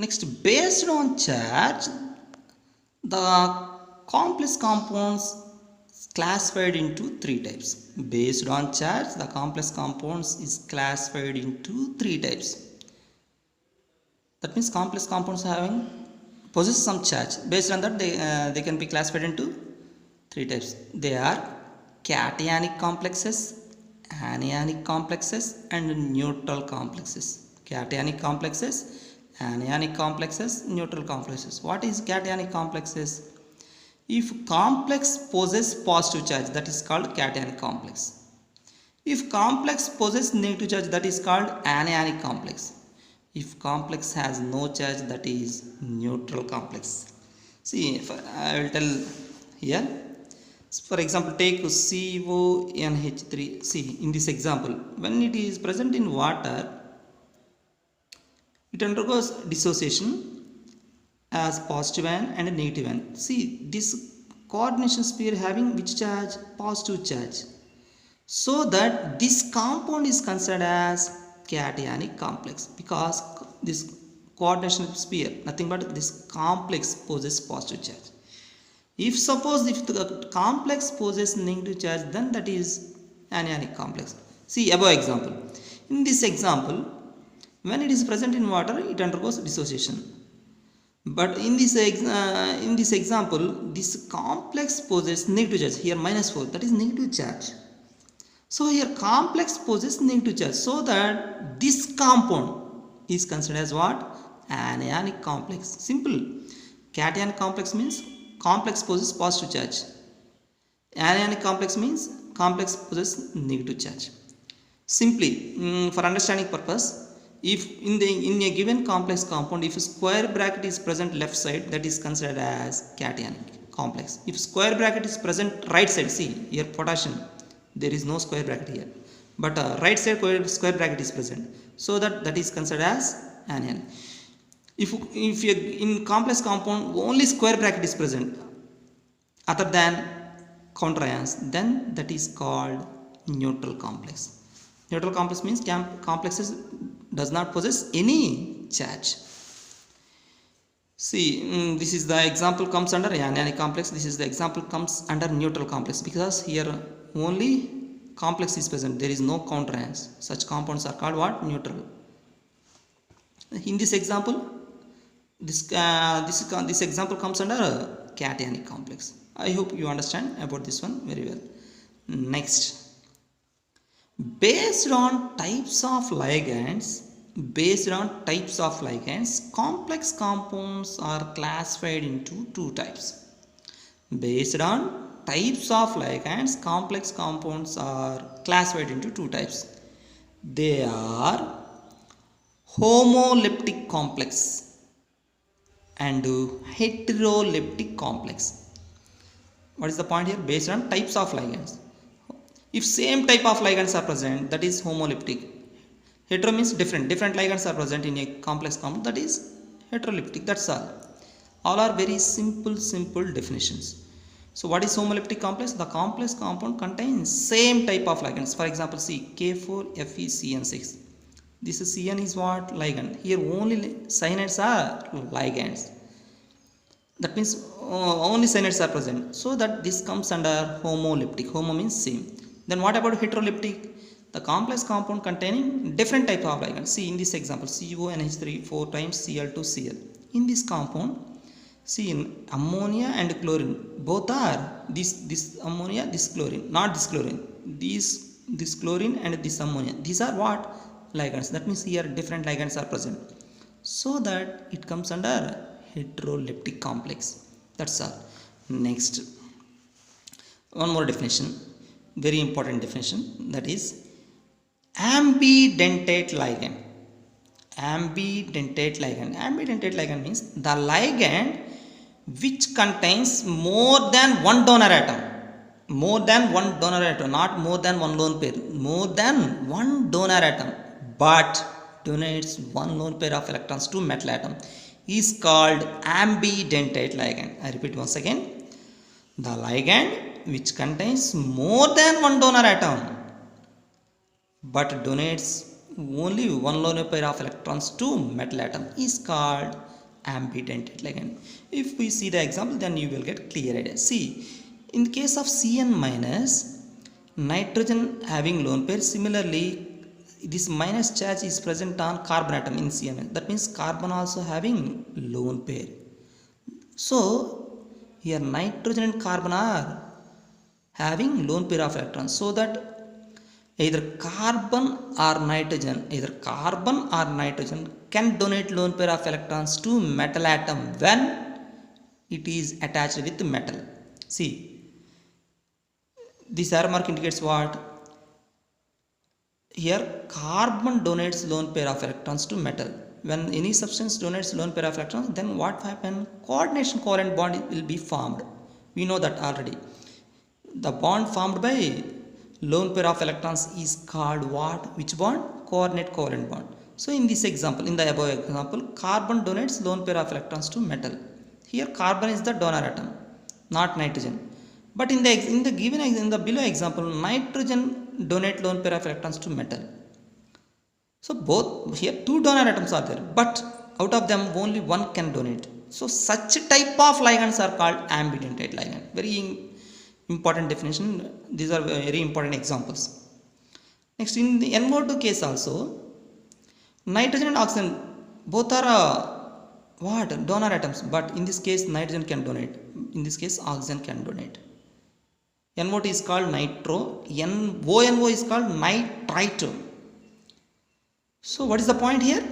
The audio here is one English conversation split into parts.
Next, based on charge, the complex compounds classified into three types. Based on charge, the complex compounds is classified into three types. That means complex compounds having possess some charge. Based on that, they can be classified into three types. They are cationic complexes, anionic complexes, and neutral complexes. Cationic complexes, anionic complexes, neutral complexes. What is cationic complexes? If complex possess positive charge, that is called cationic complex. If complex possess negative charge, that is called anionic complex. If complex has no charge, that is neutral complex. See, I will tell here. For example, take CONH3. See, in this example, when it is present in water, it undergoes dissociation as positive ion and negative ion. See, this coordination sphere having which charge? Positive charge. So that this compound is considered as cationic complex, because this coordination sphere, nothing but this complex possesses positive charge. If the complex possesses negative charge, then that is anionic complex. See above example. In this example, when it is present in water, it undergoes dissociation. But in this example, this complex possesses negative charge. Here -4, that is negative charge. So here complex possesses negative charge. So that this compound is considered as what? Anionic complex. Simple. Cationic complex means complex possesses positive charge. Anionic complex means complex possesses negative charge. Simply, for understanding purpose, if in a given complex compound, if a square bracket is present left side, that is considered as cationic complex. If square bracket is present right side, see here potassium, there is no square bracket here, but right side square bracket is present, so that is considered as anion. If in complex compound only square bracket is present other than counter ions, then that is called neutral complex. Neutral complex means complexes does not possess any charge. See, this is the example comes under anionic complex. This is the example comes under neutral complex, because here only complex is present, there is no counter ions. Such compounds are called what? Neutral. In this example, this example comes under cationic complex. I hope you understand about this one very well. Next, based on types of ligands, complex compounds are classified into two types. Based on types of ligands, complex compounds are classified into two types. They are homoleptic complex and heteroleptic complex. What is the point here? Based on types of ligands. If same type of ligands are present, that is homoleptic. Hetero means different ligands are present in a complex compound, that is heteroleptic. That's all are very simple definitions. So what is homoleptic complex? The complex compound contains same type of ligands. For example, see K4FeCN6. This Cn is what? Ligand. Here only cyanides are ligands. That means only cyanides are present. So that this comes under homoleptic. Homo means same. Then what about heteroleptic? The complex compound containing different type of ligands. See in this example, CONH3 4 times Cl2Cl. In this compound, see in ammonia and chlorine, both are this ammonia, this chlorine, not this chlorine. This chlorine and this ammonia. These are what? Ligands. That means here different ligands are present. So that it comes under heteroleptic complex. That's all. Next, one more definition, very important definition, that is ambidentate ligand. Ambidentate ligand means the ligand which contains more than one donor atom. Not more than one lone pair. More than one donor atom, but donates one lone pair of electrons to metal atom, is called ambidentate ligand. I repeat once again. The ligand which contains more than one donor atom but donates only one lone pair of electrons to metal atom is called ambidentate ligand. If we see the example, then you will get clear idea. See, in the case of Cn minus, nitrogen having lone pair, similarly this minus charge is present on carbon atom in Cn. That means carbon also having lone pair. So here nitrogen and carbon are having lone pair of electrons, so that either carbon or nitrogen can donate lone pair of electrons to metal atom when it is attached with metal. See, this arrow mark indicates what? Here carbon donates lone pair of electrons to metal. When any substance donates lone pair of electrons, then what happen? Coordination covalent bond will be formed. We know that already. The bond formed by lone pair of electrons is called what? Which bond? Coordinate covalent bond. So in this example, in the above example, carbon donates lone pair of electrons to metal. Here carbon is the donor atom, not nitrogen. But in the below example, nitrogen donate lone pair of electrons to metal. So both here two donor atoms are there, but out of them only one can donate. So such type of ligands are called ambidentate ligand. Very important definition. These are very important examples. Next, in the NO2 case also, nitrogen and oxygen both are what? Donor atoms, but in this case nitrogen can donate. In this case oxygen can donate. NO2 is called nitro, ONO is called nitrite. So what is the point here?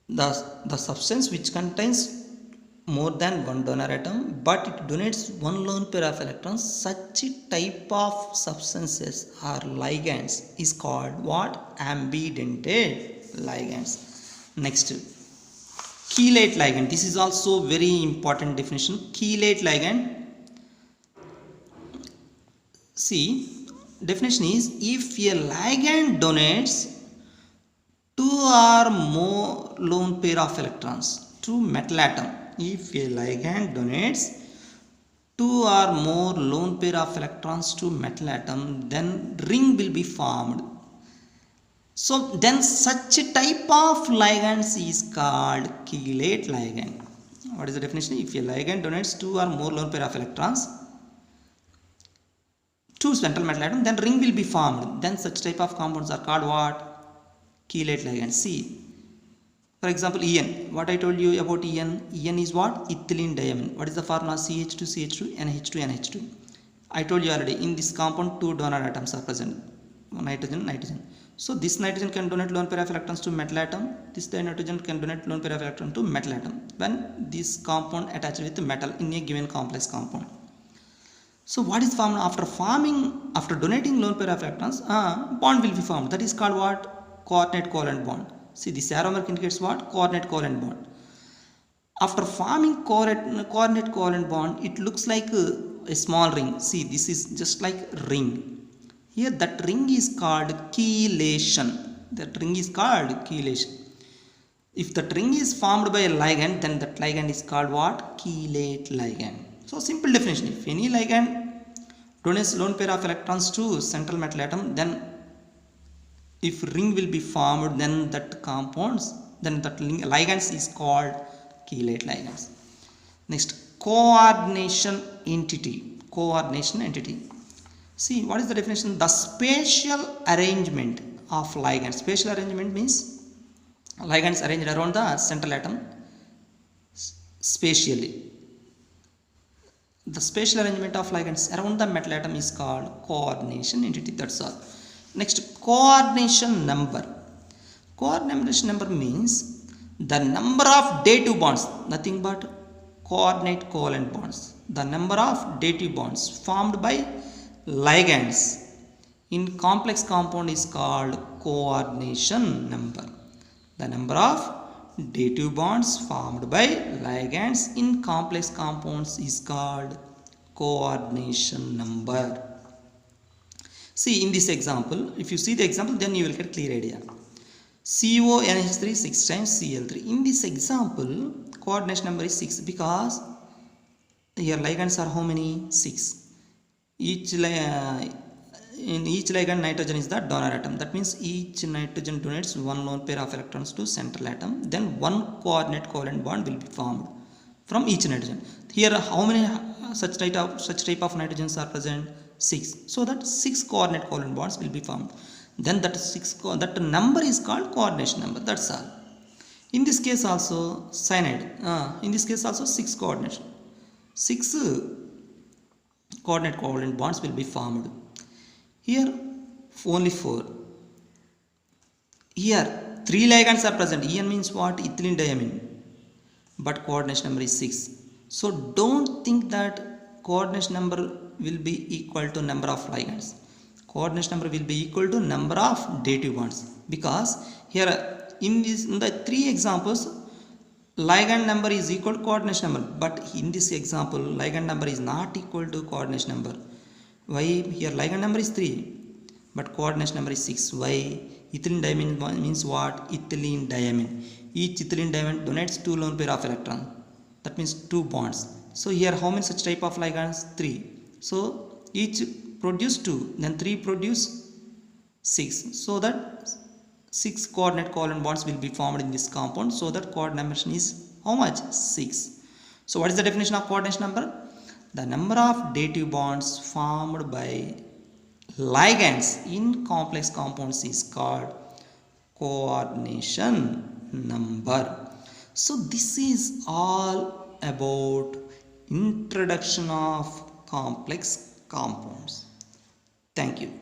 The substance which contains more than one donor atom, but it donates one lone pair of electrons, such type of substances or ligands is called what? Ambidentate ligands. Next, chelate ligand. This is also very important definition. Chelate ligand. See, definition is, if a ligand donates two or more lone pair of electrons to metal atom, if a ligand donates two or more lone pair of electrons to metal atom, then ring will be formed. So then such type of ligands is called chelate ligand. What is the definition? If a ligand donates two or more lone pair of electrons to central metal atom, then ring will be formed. Then such type of compounds are called what? Chelate ligands. See, for example, En. What I told you about En? En is what? Ethylene diamine. What is the formula? CH2, CH2, NH2, NH2. I told you already, in this compound two donor atoms are present. Nitrogen, nitrogen. So this nitrogen can donate lone pair of electrons to metal atom. This nitrogen can donate lone pair of electrons to metal atom when this compound attached with metal in a given complex compound. So what is formed after donating lone pair of electrons? Bond will be formed. That is called what? Coordinate covalent bond. See, this arrow mark indicates what? Coordinate covalent bond. After forming coordinate covalent bond, it looks like a small ring. See, this is just like ring. Here that ring is called chelation. That ring is called chelation. If that ring is formed by a ligand, then that ligand is called what? Chelate ligand. So simple definition, if any ligand donates lone pair of electrons to central metal atom, then if ring will be formed, then that ligands is called chelate ligands. Next, coordination entity. See, what is the definition? The spatial arrangement of ligands. Spatial arrangement means ligands arranged around the central atom spatially. The spatial arrangement of ligands around the metal atom is called coordination entity. That's all. Next, coordination number. Coordination number means the number of dative bonds, nothing but coordinate covalent bonds. The number of dative bonds formed by ligands in complex compound is called coordination number. The number of dative bonds formed by ligands in complex compounds is called coordination number. See, in this example, if you see the example, then you will get clear idea. CONH3 6 times Cl3. In this example, coordination number is 6 because here ligands are how many? 6. in each ligand nitrogen is the donor atom. That means each nitrogen donates one lone pair of electrons to central atom. Then one coordinate covalent bond will be formed from each nitrogen. Here how many such type of nitrogens are present? 6. So that 6 coordinate covalent bonds will be formed. Then that number is called coordination number. That's all. In this case also cyanide. In this case also 6 coordinate. 6 coordinate covalent bonds will be formed. Here only 4. Here 3 ligands are present. En means what? Ethylene diamine. But coordination number is 6. So don't think that coordination number will be equal to number of ligands. Coordination number will be equal to number of dative bonds, because here in the 3 examples ligand number is equal to coordination number, but in this example ligand number is not equal to coordination number. Why? Here ligand number is 3 but coordination number is 6. Why? Ethylene diamine means what? Ethylene diamine. Each ethylene diamine donates 2 lone pair of electron. That means 2 bonds. So here how many such type of ligands? 3. So each produce 2, then 3 produce 6. So that 6 coordinate covalent bonds will be formed in this compound. So that coordination is how much? 6. So what is the definition of coordination number? The number of dative bonds formed by ligands in complex compounds is called coordination number. So this is all about introduction of complex compounds. Thank you.